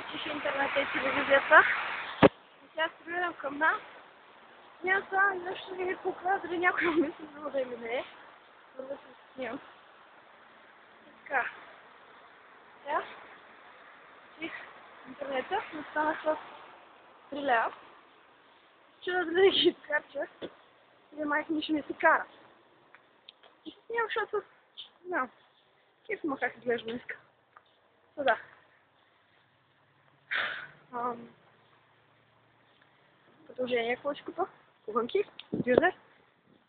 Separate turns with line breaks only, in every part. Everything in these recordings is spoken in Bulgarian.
включиш интернета и телевизията. И сега се гледам към нас. Няма това нещо да ми покажа, дали някой мисли да или не е. За да се снимам. Така. Сега чих интернета, но станах в 3 лева. Чудо дали да ги изкарча. Или майка ми ще ми се кара. И се снимам, защото не знам. Кеф има как изглежда днеска. Но да. Продължение, какво ще купа? Куванки, дюзер.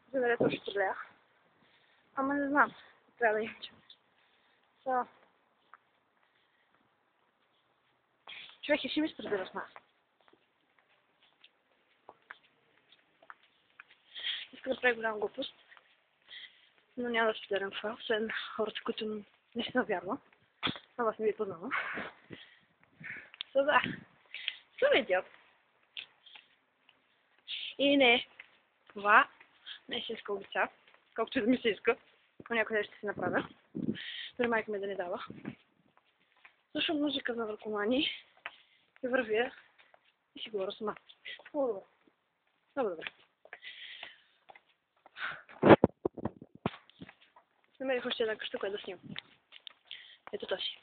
Дюзер е точно проблеях. Ама не знам. Трябва да имам. Човек ще ми спредира с нас. Иска да прави голяма глупост. Но няма да споделям това, освен хората, които не си навярва. А вас не ви познавам. Да. Съм идиот. И не, това не е истинска улица, колкото и да ми се иска, но някъде ще се направя. Дори майка ми да не дава. Слушам музика на наркомани и вървя и си говоря сама. Много добре. Много добре. Намерих още една къща, която да снимам. Ето тази.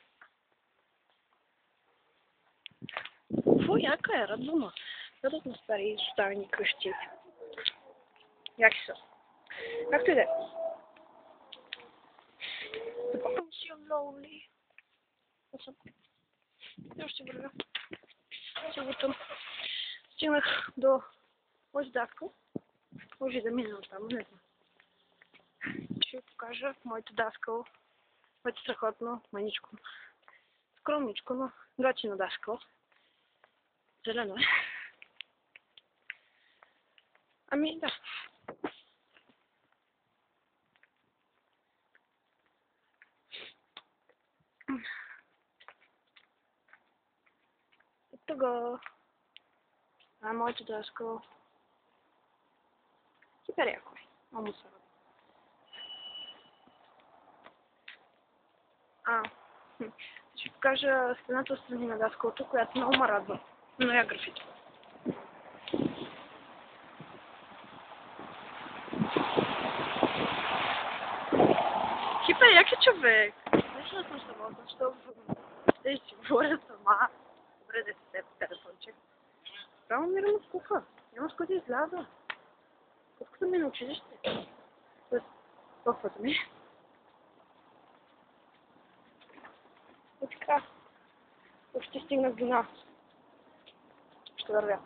Какво яка е, радвама. Дадат на стари изоставени къщи. Яки са. Както и да е. Започвам си lonely. И ще вървя. Сигурно стигнах до този даскал. Може да мина от там, не знам. Ще ви покажа моето даскал. Моето страхотно, маничко. Скромничко, но готино даскал. Зелено е. Ами да. Ето го. А моето даскал. Супер яко е. Много се радва. Ще покажа стената отстрани на даскалото, която много ме радва. Но я графито. Хипер, як е човек? Нещо да съм сама, защото ще си говоря сама. Добре, да се теб телефончик. Право мирам от куха. Няма с който изляза. Колкото ми на училище. В пътя ми. И така. Почти стигнах до нас. Ще вървя.